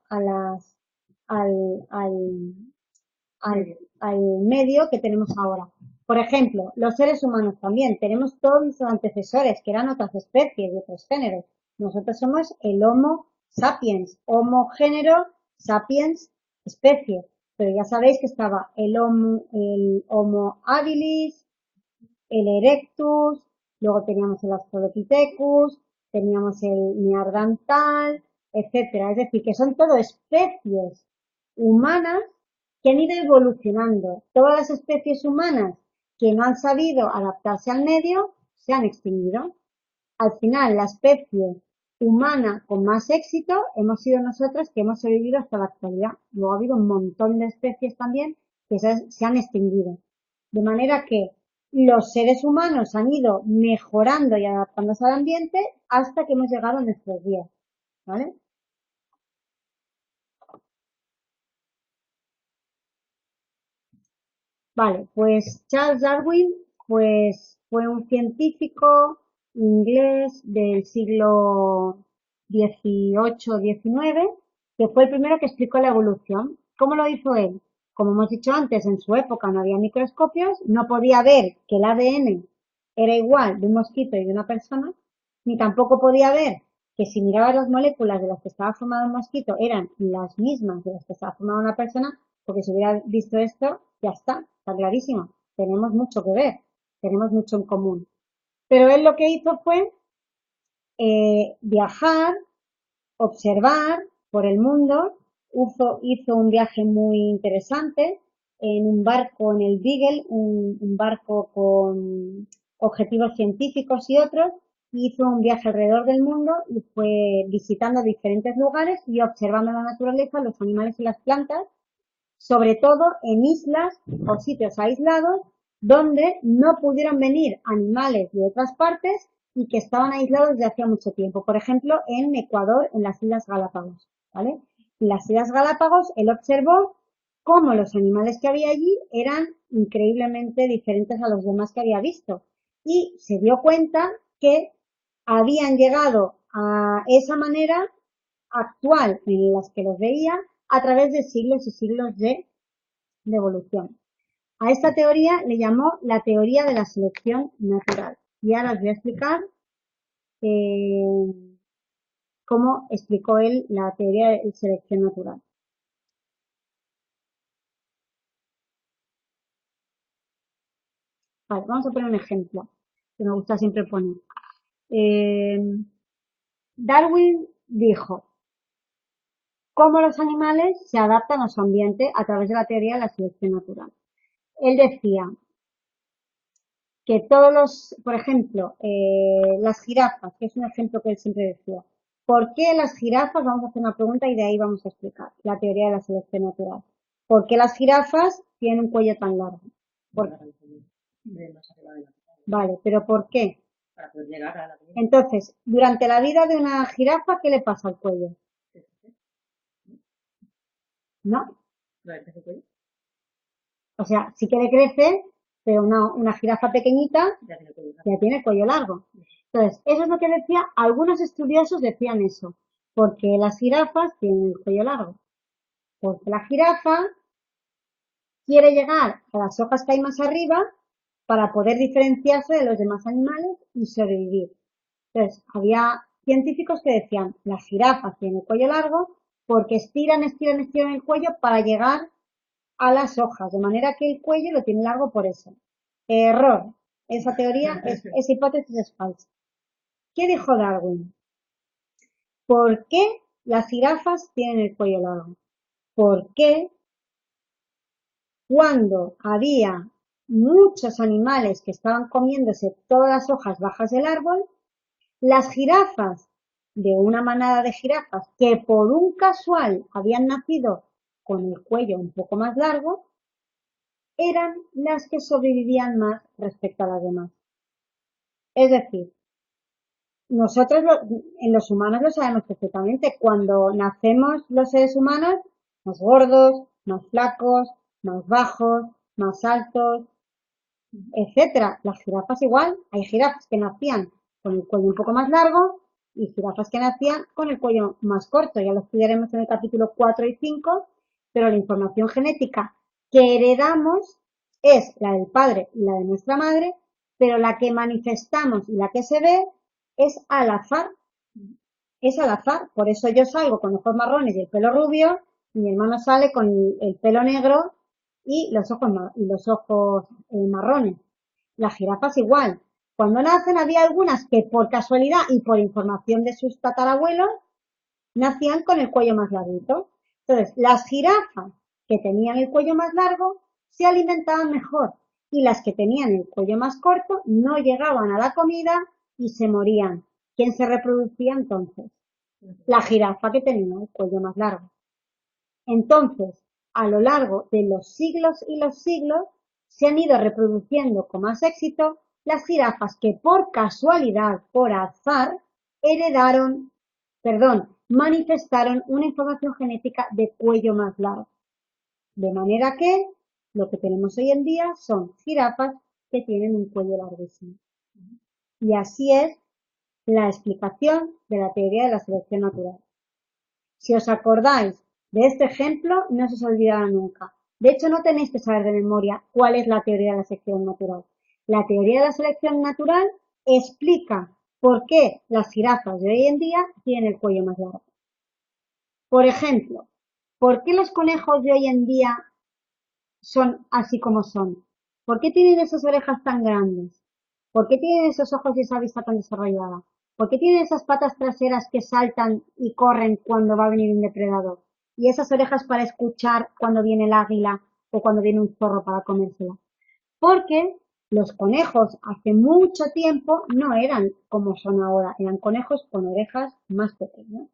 al, al medio que tenemos ahora. Por ejemplo, los seres humanos también tenemos todos nuestros antecesores que eran otras especies de otros géneros. Nosotros somos el Homo sapiens, Homo género, sapiens especie. Pero ya sabéis que estaba el Homo habilis, el Erectus, luego teníamos el Australopithecus, teníamos el Neandertal, etcétera. Es decir, que son todo especies humanas que han ido evolucionando. Todas las especies humanas que no han sabido adaptarse al medio se han extinguido. Al final, la especie humana con más éxito hemos sido nosotras que hemos sobrevivido hasta la actualidad. Luego ha habido un montón de especies también que se han extinguido. De manera que los seres humanos han ido mejorando y adaptándose al ambiente hasta que hemos llegado a nuestros días. ¿Vale? Vale, pues Charles Darwin pues, fue un científico inglés del siglo XVIII-XIX que fue el primero que explicó la evolución. ¿Cómo lo hizo él? Como hemos dicho antes, en su época no había microscopios, no podía ver que el ADN era igual de un mosquito y de una persona, ni tampoco podía ver que si mirabas las moléculas de las que estaba formado un mosquito eran las mismas de las que estaba formada una persona, porque si hubiera visto esto, ya está clarísimo. Tenemos mucho que ver, tenemos mucho en común. Pero él lo que hizo fue viajar, observar por el mundo, hizo un viaje muy interesante en un barco en el Beagle, un barco con objetivos científicos y otros, hizo un viaje alrededor del mundo y fue visitando diferentes lugares y observando la naturaleza, los animales y las plantas, sobre todo en islas o sitios aislados donde no pudieron venir animales de otras partes y que estaban aislados desde hacía mucho tiempo. Por ejemplo, en Ecuador, en las Islas Galápagos, ¿vale? En las Islas Galápagos, él observó cómo los animales que había allí eran increíblemente diferentes a los demás que había visto y se dio cuenta que habían llegado a esa manera actual en las que los veía a través de siglos y siglos de evolución. A esta teoría le llamó la teoría de la selección natural. Y ahora os voy a explicar eh, cómo explicó él la teoría de la selección natural. Vale, vamos a poner un ejemplo que me gusta siempre poner. Eh, Darwin dijo cómo los animales se adaptan a su ambiente a través de la teoría de la selección natural. Él decía que todos los, por ejemplo, las jirafas, que es un ejemplo que él siempre decía. ¿Por qué las jirafas? Vamos a hacer una pregunta y de ahí vamos a explicar la teoría de la selección natural. ¿Por qué las jirafas tienen un cuello tan largo? Por- Vale, pero ¿por qué? Entonces, durante la vida de una jirafa, ¿qué le pasa al cuello? ¿No? O sea, sí que le crece, pero una jirafa pequeñita ya tiene el cuello largo. Entonces, eso es lo que decía, algunos estudiosos decían eso, porque las jirafas tienen el cuello largo, porque la jirafa quiere llegar a las hojas que hay más arriba para poder diferenciarse de los demás animales y sobrevivir. Entonces, había científicos que decían, las jirafas tienen el cuello largo porque estiran el cuello para llegar a las hojas, de manera que el cuello lo tiene largo por eso. Error. Esa teoría, esa hipótesis es falsa. ¿Qué dijo Darwin? ¿Por qué las jirafas tienen el cuello largo? Porque cuando había muchos animales que estaban comiéndose todas las hojas bajas del árbol, las jirafas de una manada de jirafas que por un casual habían nacido con el cuello un poco más largo, eran las que sobrevivían más respecto a las demás. Es decir, nosotros en los humanos lo sabemos perfectamente. Cuando nacemos los seres humanos, más gordos, más flacos, más bajos, más altos, etcétera. Las jirafas igual. Hay jirafas que nacían con el cuello un poco más largo y jirafas que nacían con el cuello más corto. Ya lo estudiaremos en el capítulo 4 y 5, pero la información genética que heredamos es la del padre y la de nuestra madre, pero la que manifestamos y la que se ve es al azar. Es al azar. Por eso yo salgo con ojos marrones y el pelo rubio, y mi hermano sale con el pelo negro y los ojos marrones. Las jirafas igual. Cuando nacen había algunas que por casualidad y por información de sus tatarabuelos nacían con el cuello más larguito. Entonces, las jirafas que tenían el cuello más largo se alimentaban mejor y las que tenían el cuello más corto no llegaban a la comida y se morían. ¿Quién se reproducía entonces? La jirafa, que tenía el cuello más largo. Entonces, a lo largo de los siglos y los siglos, se han ido reproduciendo con más éxito las jirafas que por casualidad, por azar, manifestaron una información genética de cuello más largo. De manera que lo que tenemos hoy en día son jirafas que tienen un cuello larguísimo. Y así es la explicación de la teoría de la selección natural. Si os acordáis de este ejemplo, no se os olvidará nunca. De hecho, no tenéis que saber de memoria cuál es la teoría de la selección natural. La teoría de la selección natural explica por qué las jirafas de hoy en día tienen el cuello más largo. Por ejemplo, ¿por qué los conejos de hoy en día son así como son? ¿Por qué tienen esas orejas tan grandes? ¿Por qué tienen esos ojos y esa vista tan desarrollada? ¿Por qué tienen esas patas traseras que saltan y corren cuando va a venir un depredador? Y esas orejas para escuchar cuando viene el águila o cuando viene un zorro para comérsela. Porque los conejos hace mucho tiempo no eran como son ahora, eran conejos con orejas más pequeñas.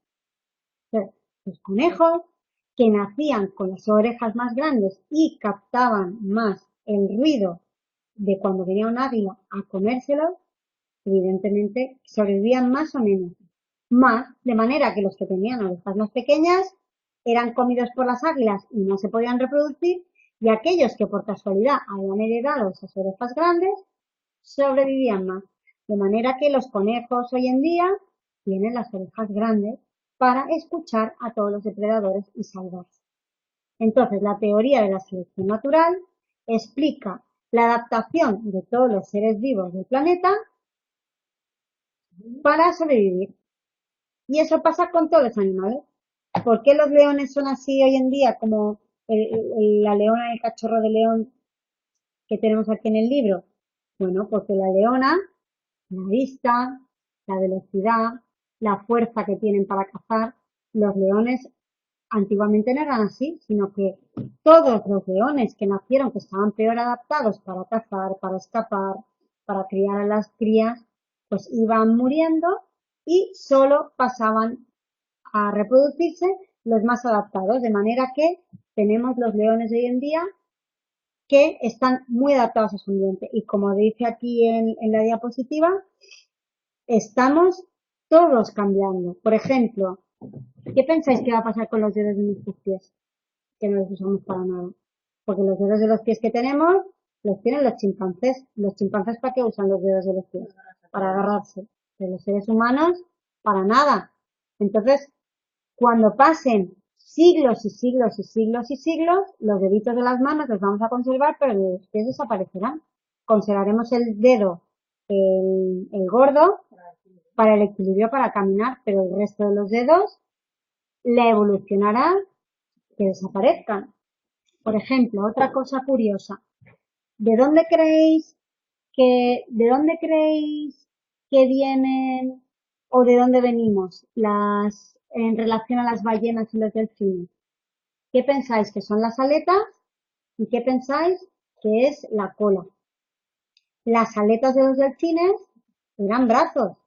Entonces, los conejos que nacían con las orejas más grandes y captaban más el ruido de cuando venía un águila a comérselo, evidentemente sobrevivían más o menos. Más, de manera que los que tenían orejas más pequeñas eran comidos por las águilas y no se podían reproducir, y aquellos que por casualidad habían heredado esas orejas grandes sobrevivían más. De manera que los conejos hoy en día tienen las orejas grandes para escuchar a todos los depredadores y salvarse. Entonces, la teoría de la selección natural explica la adaptación de todos los seres vivos del planeta para sobrevivir. Y eso pasa con todos los animales. ¿Por qué los leones son así hoy en día, como la leona y el cachorro de león que tenemos aquí en el libro? Bueno, porque la leona, la vista, la velocidad, la fuerza que tienen para cazar, los leones antiguamente no eran así, sino que todos los leones que nacieron, que estaban peor adaptados para cazar, para escapar, para criar a las crías, pues iban muriendo y solo pasaban a reproducirse los más adaptados, de manera que tenemos los leones de hoy en día que están muy adaptados a su ambiente. Y como dice aquí en la diapositiva, estamos todos cambiando. Por ejemplo, ¿qué pensáis que va a pasar con los dedos de nuestros pies? Que no los usamos para nada. Porque los dedos de los pies que tenemos los tienen los chimpancés. ¿Los chimpancés para qué usan los dedos de los pies? Para agarrarse. De los seres humanos, para nada. Entonces, cuando pasen siglos y siglos y siglos y siglos, los deditos de las manos los vamos a conservar, pero los pies desaparecerán. Conservaremos el dedo, el gordo, para el equilibrio para caminar, pero el resto de los dedos le evolucionará que desaparezcan. Por ejemplo, otra cosa curiosa. ¿De dónde creéis que vienen o de dónde venimos en relación a las ballenas y los delfines? ¿Qué pensáis que son las aletas y qué pensáis que es la cola? Las aletas de los delfines eran brazos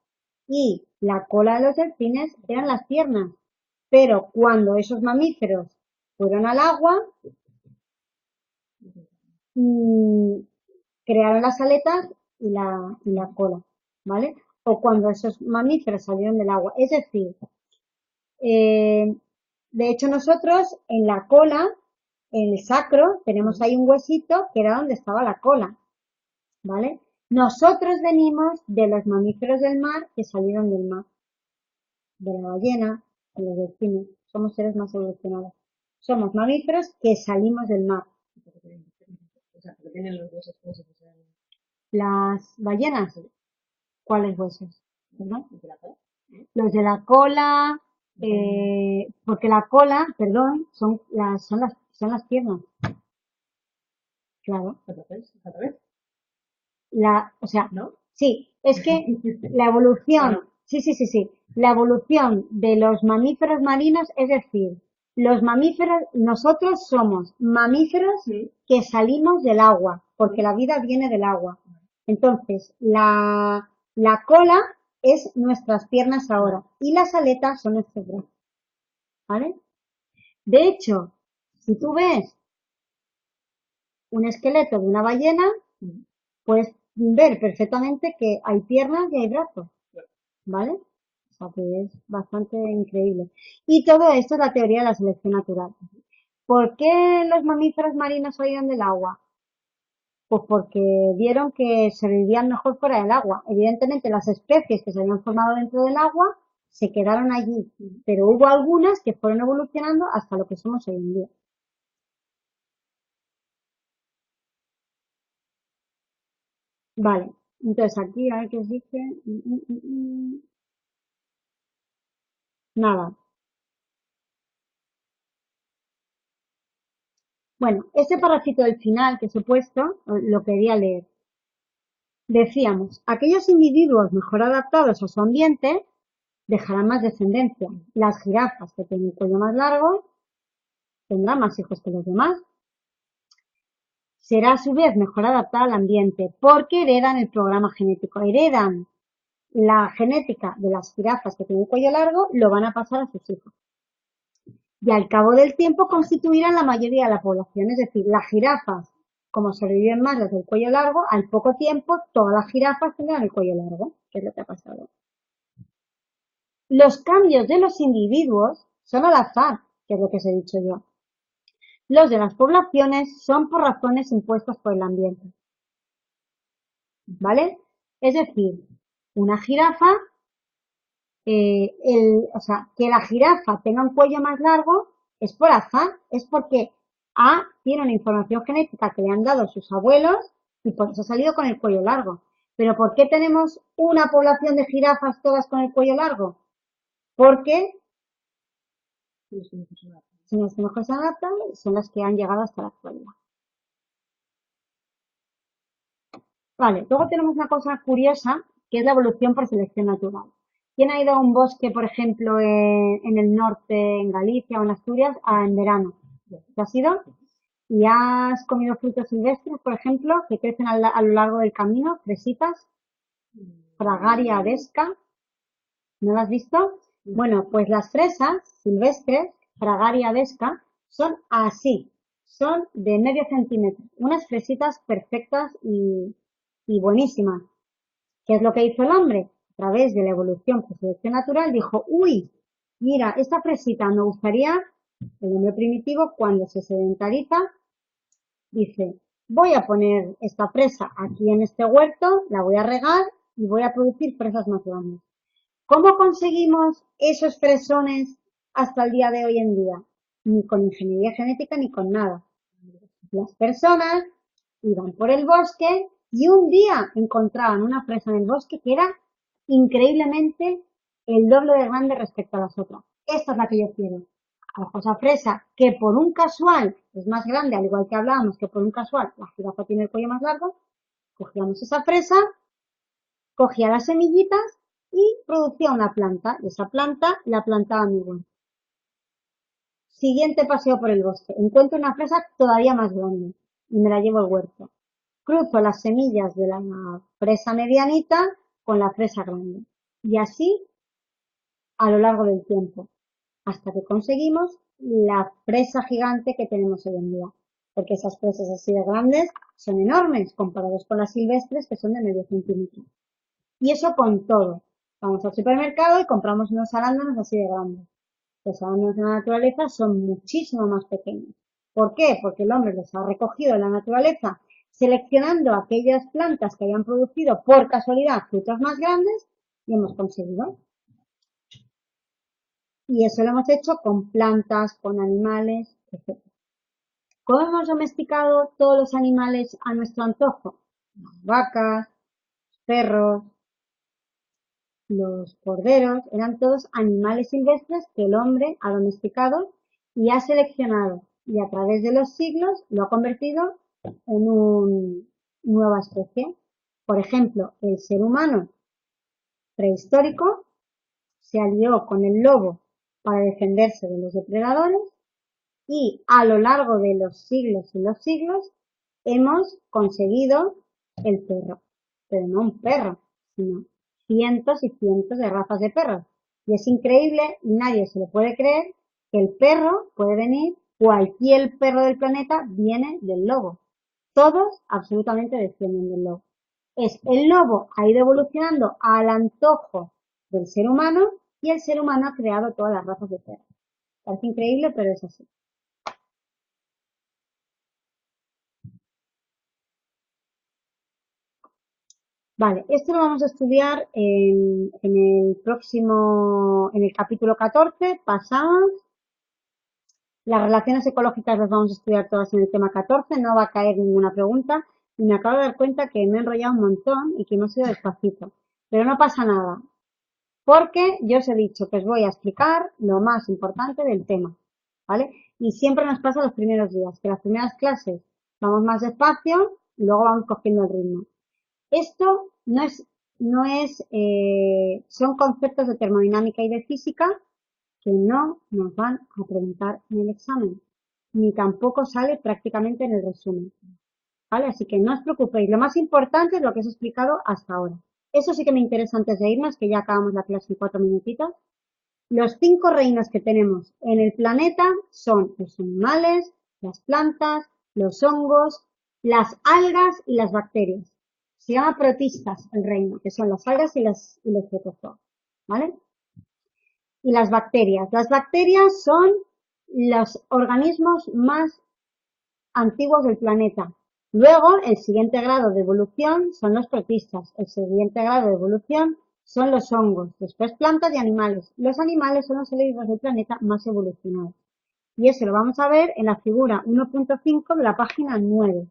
y la cola de los delfines eran las piernas. Pero cuando esos mamíferos fueron al agua, crearon las aletas y la cola, ¿vale? O cuando esos mamíferos salieron del agua. Es decir, de hecho nosotros en la cola, en el sacro, tenemos ahí un huesito que era donde estaba la cola, ¿vale? Nosotros venimos de los mamíferos del mar que salieron del mar, de la ballena, de los delfines. Somos seres más evolucionados. Somos mamíferos que salimos del mar. Las ballenas, ¿cuáles huesos? ¿Verdad? Los de la cola, porque la cola, perdón, son las piernas. Claro. O sea, ¿No? sí, es que la evolución, sí. La evolución de los mamíferos marinos, es decir, los mamíferos, nosotros somos mamíferos Sí. que salimos del agua, porque la vida viene del agua. Entonces, la cola es nuestras piernas ahora y las aletas son nuestros brazos, ¿vale? De hecho, si tú ves un esqueleto de una ballena, puedes ver perfectamente que hay piernas y hay brazos, ¿vale? O sea que es bastante increíble. Y todo esto es la teoría de la selección natural. ¿Por qué los mamíferos marinos salieron del agua? Pues porque vieron que se vivían mejor fuera del agua. Evidentemente las especies que se habían formado dentro del agua se quedaron allí, pero hubo algunas que fueron evolucionando hasta lo que somos hoy en día. Vale, entonces aquí a ver qué os dice. Nada. Bueno, ese parrafito del final que os he puesto, lo quería leer. Decíamos, aquellos individuos mejor adaptados a su ambiente dejarán más descendencia. Las jirafas que tienen el cuello más largo tendrán más hijos que los demás. Será a su vez mejor adaptada al ambiente porque heredan el programa genético, heredan la genética de las jirafas que tienen el cuello largo, lo van a pasar a sus hijos. Y al cabo del tiempo constituirán la mayoría de la población, es decir, las jirafas, como sobreviven más las del cuello largo, al poco tiempo todas las jirafas tendrán el cuello largo, que es lo que ha pasado. Los cambios de los individuos son al azar, que es lo que os he dicho yo. Los de las poblaciones son por razones impuestas por el ambiente. ¿Vale? Es decir, una jirafa, o sea, que la jirafa tenga un cuello más largo es por azar, es porque A tiene una información genética que le han dado sus abuelos y por eso ha salido con el cuello largo. Pero ¿por qué tenemos una población de jirafas todas con el cuello largo? Porque son las que mejor se adaptan, son las que han llegado hasta la actualidad. Vale, luego tenemos una cosa curiosa, que es la evolución por selección natural. ¿Quién ha ido a un bosque, por ejemplo, en el norte, en Galicia o en Asturias, en verano? ¿Te has ido? ¿Y has comido frutos silvestres, por ejemplo, que crecen a lo largo del camino? Fresitas, Fragaria adesca, ¿no lo has visto? Bueno, pues las fresas silvestres, Fragaria adesca, son así, son de medio centímetro, unas fresitas perfectas y buenísimas. ¿Qué es lo que hizo el hombre? A través de la evolución por selección natural dijo, uy, mira, esta fresita me gustaría, el hombre primitivo cuando se sedentariza, dice, voy a poner esta fresa aquí en este huerto, la voy a regar y voy a producir fresas más grandes. ¿Cómo conseguimos esos fresones hasta el día de hoy en día? Ni con ingeniería genética ni con nada. Las personas iban por el bosque y un día encontraban una fresa en el bosque que era increíblemente el doble de grande respecto a las otras. Esta es la que yo quiero. La cosa fresa, que por un casual es más grande, al igual que hablábamos que por un casual la jirafa tiene el cuello más largo, cogíamos esa fresa, cogía las semillitas y producía una planta. Y esa planta la plantaba mi huerto. Siguiente paseo por el bosque. Encuentro una fresa todavía más grande y me la llevo al huerto. Cruzo las semillas de la fresa medianita con la fresa grande. Y así a lo largo del tiempo, hasta que conseguimos la fresa gigante que tenemos hoy en día. Porque esas fresas así de grandes son enormes comparados con las silvestres que son de medio centímetro. Y eso con todo. Vamos al supermercado y compramos unos arándanos así de grandes. Los arándanos de la naturaleza son muchísimo más pequeños. ¿Por qué? Porque el hombre los ha recogido de la naturaleza, seleccionando aquellas plantas que hayan producido por casualidad frutos más grandes y hemos conseguido. Y eso lo hemos hecho con plantas, con animales, etc. ¿Cómo hemos domesticado todos los animales a nuestro antojo? Las vacas, perros, los corderos, eran todos animales silvestres que el hombre ha domesticado y ha seleccionado y a través de los siglos lo ha convertido en una nueva especie. Por ejemplo, el ser humano prehistórico se alió con el lobo para defenderse de los depredadores y a lo largo de los siglos y los siglos hemos conseguido el perro, pero no un perro, sino cientos y cientos de razas de perros. Y es increíble y nadie se lo puede creer que el perro puede venir, cualquier perro del planeta viene del lobo. Todos absolutamente descienden del lobo. El lobo ha ido evolucionando al antojo del ser humano y el ser humano ha creado todas las razas de perros. Parece increíble, pero es así. Vale, esto lo vamos a estudiar en el próximo, en el capítulo 14. Pasamos. Las relaciones ecológicas las vamos a estudiar todas en el tema 14. No va a caer ninguna pregunta. Y me acabo de dar cuenta que me he enrollado un montón y que hemos ido despacito. Pero no pasa nada, porque yo os he dicho que os voy a explicar lo más importante del tema, ¿vale? Y siempre nos pasa los primeros días, que las primeras clases vamos más despacio y luego vamos cogiendo el ritmo. Esto son conceptos de termodinámica y de física que no nos van a preguntar en el examen, ni tampoco sale prácticamente en el resumen, ¿vale? Así que no os preocupéis, lo más importante es lo que os he explicado hasta ahora. Eso sí que me interesa antes de irnos, que ya acabamos la clase en 4 minutitos. Los 5 reinos que tenemos en el planeta son los animales, las plantas, los hongos, las algas y las bacterias. Se llama protistas el reino, que son las algas y los protozoos, ¿vale? Y las bacterias. Las bacterias son los organismos más antiguos del planeta. Luego, el siguiente grado de evolución son los protistas. El siguiente grado de evolución son los hongos. Después plantas y animales. Los animales son los seres vivos del planeta más evolucionados. Y eso lo vamos a ver en la figura 1.5 de la página 9,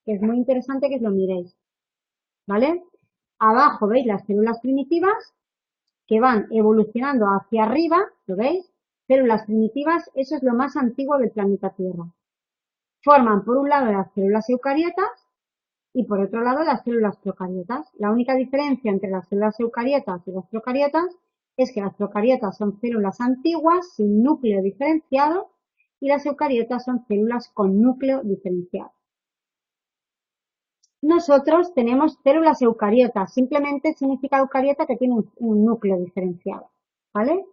que es muy interesante que os lo miréis. ¿Vale? Abajo veis las células primitivas que van evolucionando hacia arriba, ¿lo veis? Células primitivas, eso es lo más antiguo del planeta Tierra. Forman por un lado las células eucariotas y por otro lado las células procariotas. La única diferencia entre las células eucariotas y las procariotas es que las procariotas son células antiguas sin núcleo diferenciado y las eucariotas son células con núcleo diferenciado. Nosotros tenemos células eucariotas, simplemente significa eucariota que tiene un núcleo diferenciado, ¿vale?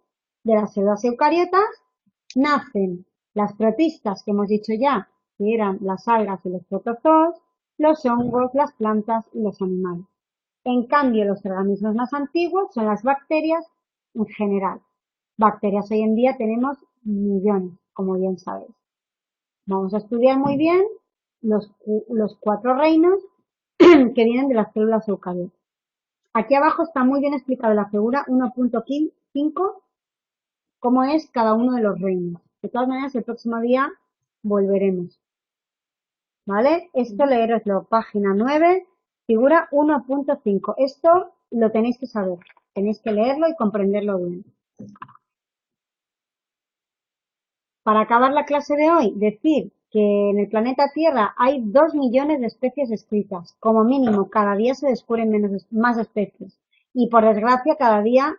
De las células eucariotas nacen las protistas que hemos dicho ya, que eran las algas y los protozoos, los hongos, las plantas y los animales. En cambio, los organismos más antiguos son las bacterias en general. Bacterias hoy en día tenemos millones, como bien sabéis. Vamos a estudiar muy bien los 4 reinos que vienen de las células eucariotas. Aquí abajo está muy bien explicado en la figura 1.5 cómo es cada uno de los reinos. De todas maneras, el próximo día volveremos. ¿Vale? Esto leeroslo, página 9, figura 1.5. Esto lo tenéis que saber. Tenéis que leerlo y comprenderlo bien. Para acabar la clase de hoy, decir que en el planeta Tierra hay 2 millones de especies descritas. Como mínimo, cada día se descubren más especies. Y por desgracia, cada día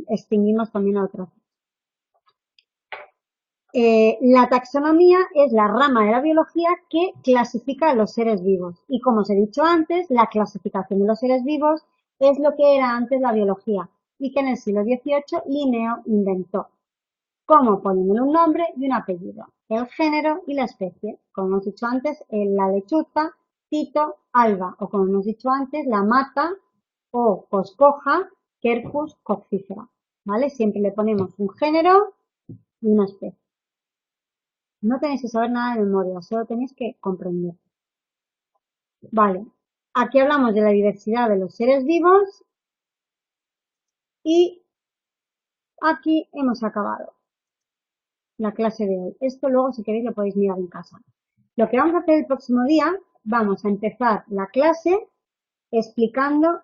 extinguimos también a otras. La taxonomía es la rama de la biología que clasifica a los seres vivos. Y como os he dicho antes, la clasificación de los seres vivos es lo que era antes la biología y que en el siglo XVIII Linneo inventó. Como poniéndole un nombre y un apellido, el género y la especie. Como hemos dicho antes, la lechuza, Tito, alba, o como hemos dicho antes, la mata o coscoja, Quercus coccifera. ¿Vale? Siempre le ponemos un género y una especie. No tenéis que saber nada de memoria, solo tenéis que comprender. Vale, aquí hablamos de la diversidad de los seres vivos y aquí hemos acabado la clase de hoy. Esto luego, si queréis, lo podéis mirar en casa. Lo que vamos a hacer el próximo día, vamos a empezar la clase haciendo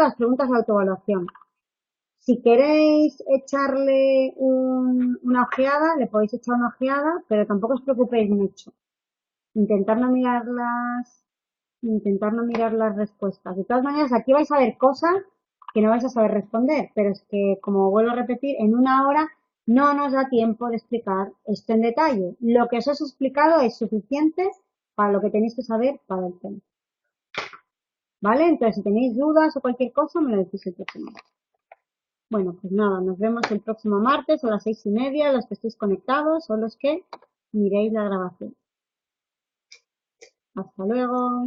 las preguntas de autoevaluación. Si queréis echarle una ojeada, le podéis echar una ojeada, pero tampoco os preocupéis mucho. Intentar no mirar las respuestas. De todas maneras, aquí vais a ver cosas que no vais a saber responder, pero es que, como vuelvo a repetir, en una hora no nos da tiempo de explicar esto en detalle. Lo que os he explicado es suficiente para lo que tenéis que saber para el tema. ¿vale? Entonces, si tenéis dudas o cualquier cosa, me lo decís el próximo. Bueno, pues nada, nos vemos el próximo martes a las 6:30, los que estéis conectados o los que miréis la grabación. Hasta luego.